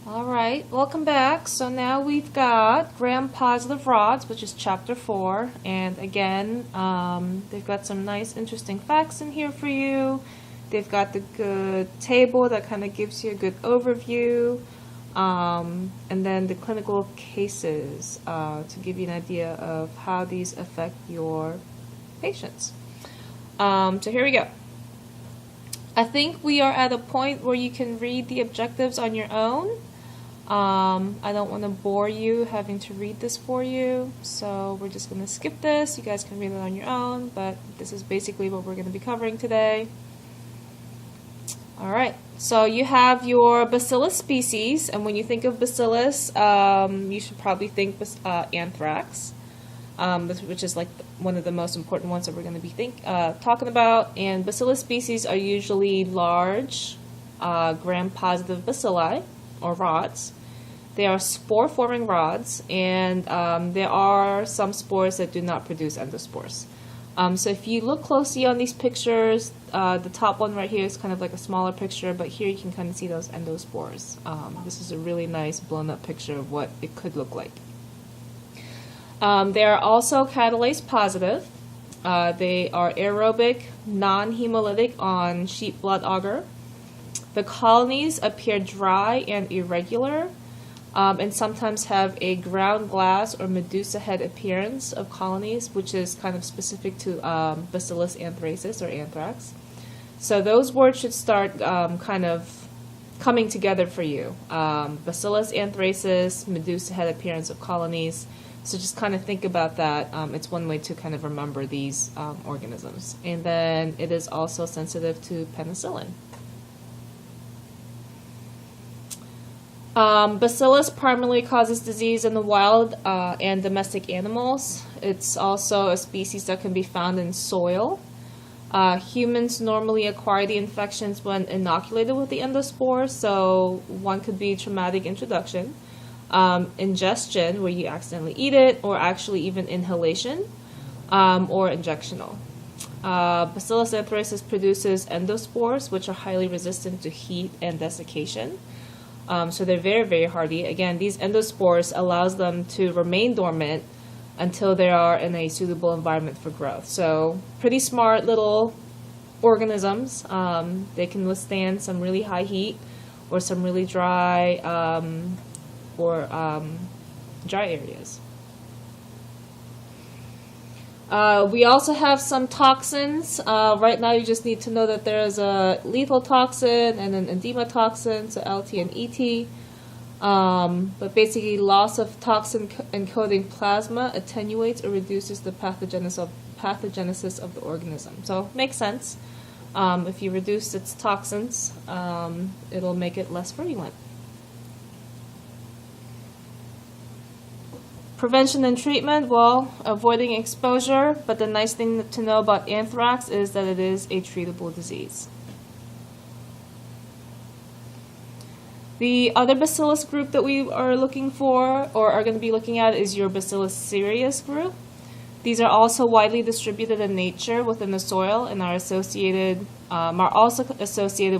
All right, welcome back. So now we've got gram-positive rods, which is chapter 4. And again, they've got some nice, interesting facts in here for you. They've got the good table that kind of gives you a good overview. And then the clinical cases to give you an idea of how these affect your patients. So here we go. I think we are at a point where you can read the objectives on your own. I don't want to bore you having to read this for you, so we're just going to skip this. You guys can read it on your own, but this is basically what we're going to be covering today. All right, so you have your bacillus species, and when you think of bacillus, you should probably think anthrax, which is like one of the most important ones that we're going to be talking about. And bacillus species are usually large, gram-positive bacilli, or rods. They are spore-forming rods, and there are some spores that do not produce endospores. So if you look closely on these pictures, the top one right here is kind of like a smaller picture, but here you can kind of see those endospores. This is a really nice blown-up picture of what it could look like. They are also catalase positive. They are aerobic, non-hemolytic on sheep blood agar. The colonies appear dry and irregular, and sometimes have a ground glass or medusa head appearance of colonies, which is kind of specific to Bacillus anthracis or anthrax. So those words should start kind of coming together for you. Bacillus anthracis, medusa head appearance of colonies. So just kind of think about that. It's one way to kind of remember these organisms. And then it is also sensitive to penicillin. Bacillus primarily causes disease in the wild and domestic animals. It's also a species that can be found in soil. Humans normally acquire the infections when inoculated with the endospore, so one could be traumatic introduction, ingestion, where you accidentally eat it, or actually even inhalation, or injectional. Bacillus anthracis produces endospores, which are highly resistant to heat and desiccation. So they're very, very hardy. Again, these endospores allows them to remain dormant until they are in a suitable environment for growth. So pretty smart little organisms. They can withstand some really high heat or some really dry dry areas. We also have some toxins. Right now you just need to know that there's a lethal toxin and an edema toxin, so LT and ET. But basically loss of toxin encoding plasma attenuates or reduces the pathogenesis of the organism. So makes sense. If you reduce its toxins, it'll make it less virulent. Prevention and treatment, well, avoiding exposure, but the nice thing to know about anthrax is that it is a treatable disease. The other bacillus group that we are looking for, or are going to be looking at, is your Bacillus cereus group. These are also widely distributed in nature within the soil and are also associated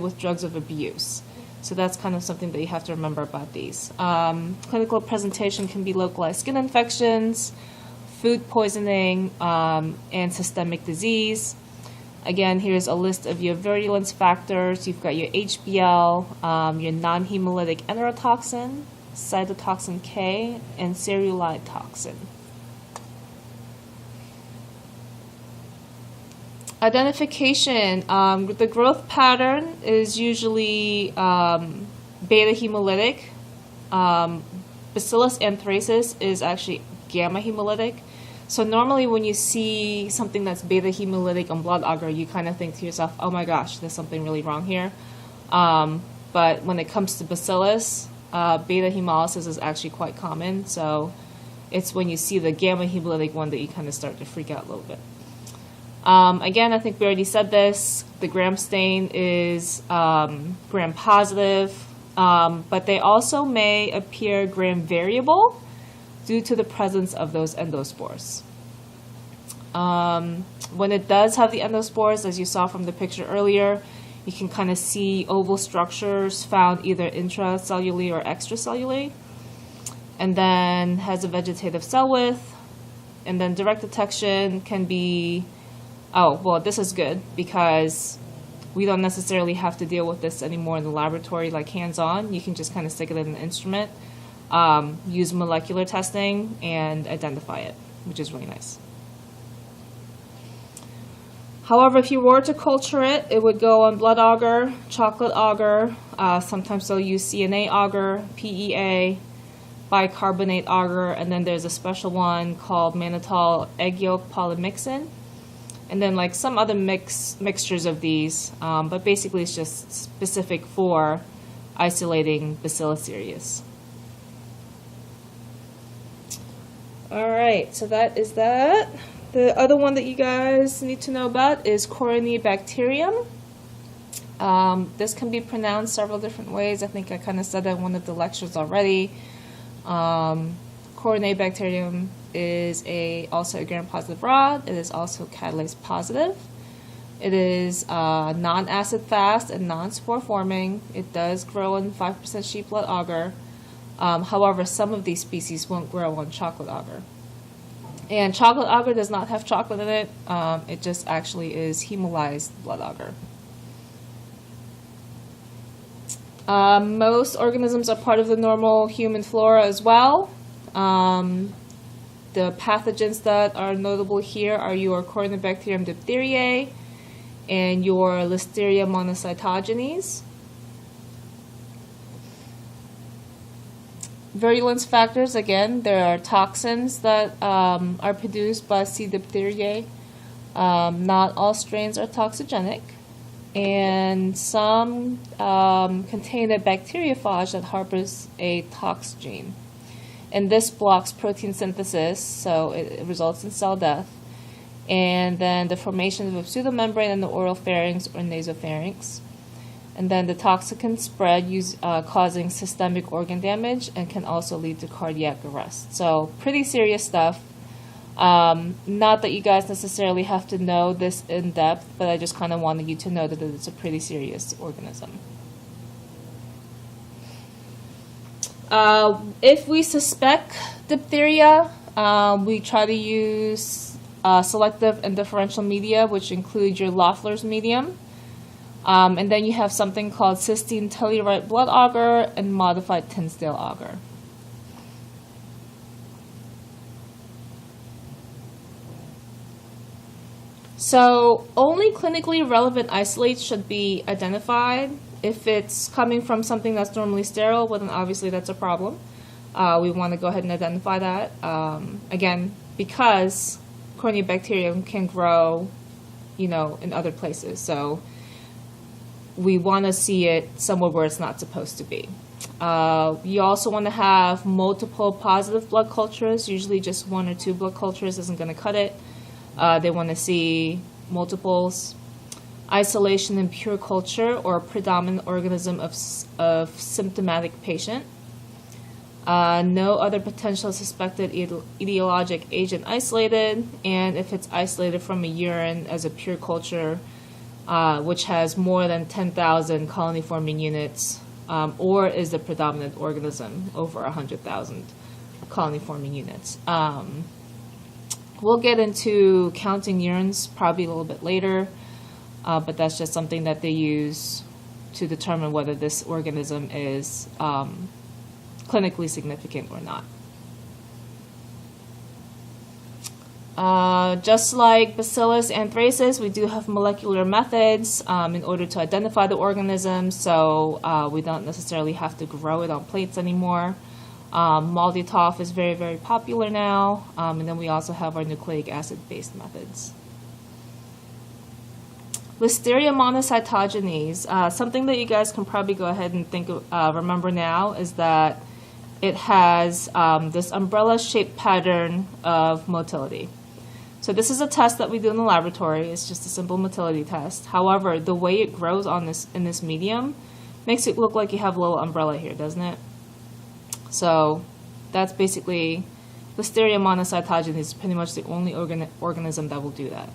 with drugs of abuse. So that's kind of something that you have to remember about these. Clinical presentation can be localized skin infections, food poisoning, and systemic disease. Again, here's a list of your virulence factors. You've got your HBl, your non-hemolytic enterotoxin, cytotoxin K, and cerulide toxin. Identification. The growth pattern is usually beta hemolytic. Bacillus anthracis is actually gamma hemolytic. So normally when you see something that's beta hemolytic on blood agar, you kind of think to yourself, oh my gosh, there's something really wrong here. But when it comes to bacillus, beta hemolysis is actually quite common. So it's when you see the gamma hemolytic one that you kind of start to freak out a little bit. Again, I think we already said this. The gram stain is gram positive, but they also may appear gram variable due to the presence of those endospores. When it does have the endospores, as you saw from the picture earlier, You can kind of see oval structures found either intracellularly or extracellularly. And then has a vegetative cell width. And then direct detection can be, oh, well, this is good because we don't necessarily have to deal with this anymore in the laboratory, like hands-on. You can just kind of stick it in an instrument, use molecular testing, and identify it, which is really nice. However, if you were to culture it, it would go on blood agar, chocolate agar, sometimes they'll use CNA agar, PEA, bicarbonate agar, and then there's a special one called mannitol egg yolk polymyxin. And then like some other mixtures of these, but basically it's just specific for isolating Bacillus cereus. All right, so that is that. The other one that you guys need to know about is Corynebacterium. This can be pronounced several different ways. I think I kind of said that in one of the lectures already. Corynebacterium is also a gram-positive rod. It is also catalase positive. It is non-acid fast and non-spore forming. It does grow in 5% sheep blood agar. However, some of these species won't grow on chocolate agar. And chocolate agar does not have chocolate in it. It just actually is hemolyzed blood agar. Most organisms are part of the normal human flora as well. The pathogens that are notable here are your Corynebacterium diphtheriae and your Listeria monocytogenes. Virulence factors, again, there are toxins that are produced by C. diphtheriae. Not all strains are toxigenic. And some contain a bacteriophage that harbors a tox gene. And this blocks protein synthesis, so it results in cell death. And then the formation of a pseudomembrane in the oral pharynx or nasopharynx. And then the toxin can spread, causing systemic organ damage, and can also lead to cardiac arrest. So pretty serious stuff. Not that you guys necessarily have to know this in depth, but I just kind of wanted you to know that it's a pretty serious organism. If we suspect diphtheria, we try to use selective and differential media, which include your Loeffler's medium. And then you have something called cysteine tellurite blood agar and modified Tinsdale agar. So only clinically relevant isolates should be identified. If it's coming from something that's normally sterile, well, then obviously that's a problem. We want to go ahead and identify that. Again, because Corynebacterium can grow, in other places. So we want to see it somewhere where it's not supposed to be. You also want to have multiple positive blood cultures. Usually just 1 or 2 blood cultures isn't going to cut it. They want to see multiples. Isolation in pure culture or predominant organism of symptomatic patient. No other potential suspected etiologic agent isolated, and if it's isolated from a urine as a pure culture, which has more than 10,000 colony-forming units, or is the predominant organism over 100,000 colony-forming units. We'll get into counting urines probably a little bit later, but that's just something that they use to determine whether this organism is clinically significant or not. Just like Bacillus anthracis, we do have molecular methods in order to identify the organism, so we don't necessarily have to grow it on plates anymore. MALDI-TOF is very, very popular now, and then we also have our nucleic acid-based methods. Listeria monocytogenes, something that you guys can probably go ahead and remember now is that it has this umbrella-shaped pattern of motility. So this is a test that we do in the laboratory. It's just a simple motility test. However, the way it grows in this medium makes it look like you have a little umbrella here, doesn't it? So that's basically Listeria monocytogenes is pretty much the only organism that will do that.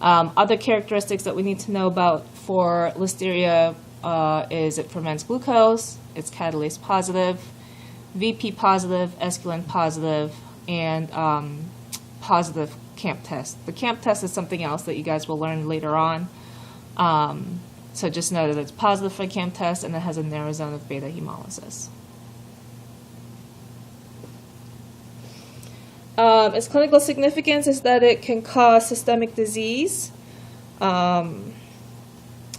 Other characteristics that we need to know about for Listeria is it ferments glucose, it's catalase positive, VP positive, esculin positive, and positive CAMP test. The CAMP test is something else that you guys will learn later on. So just know that it's positive for CAMP test and it has a narrow zone of beta hemolysis. Its clinical significance is that it can cause systemic disease. And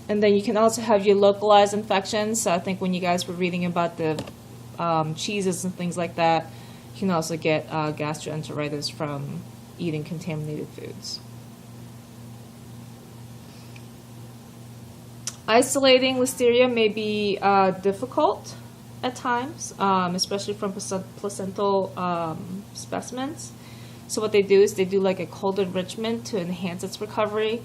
then you can also have your localized infections. So I think when you guys were reading about the cheeses and things like that, you can also get gastroenteritis from eating contaminated foods. Isolating Listeria may be difficult at times, especially from placental specimens. So what they do is they do like a cold enrichment to enhance its recovery,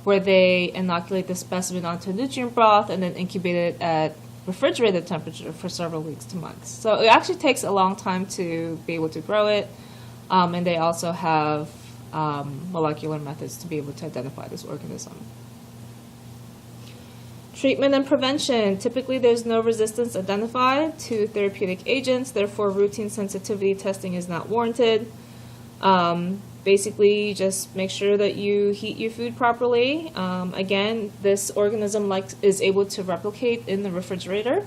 where they inoculate the specimen onto nutrient broth and then incubate it at refrigerated temperature for several weeks to months. So it actually takes a long time to be able to grow it, and they also have molecular methods to be able to identify this organism. Treatment and prevention. Typically, there's no resistance identified to therapeutic agents, therefore routine sensitivity testing is not warranted. Basically, just make sure that you heat your food properly. Again, this organism is able to replicate in the refrigerator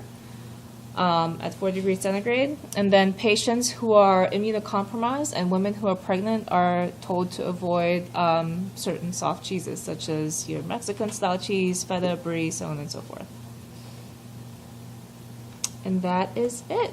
at 4 degrees centigrade. And then patients who are immunocompromised and women who are pregnant are told to avoid certain soft cheeses, such as your Mexican-style cheese, feta, brie, so on and so forth. And that is it.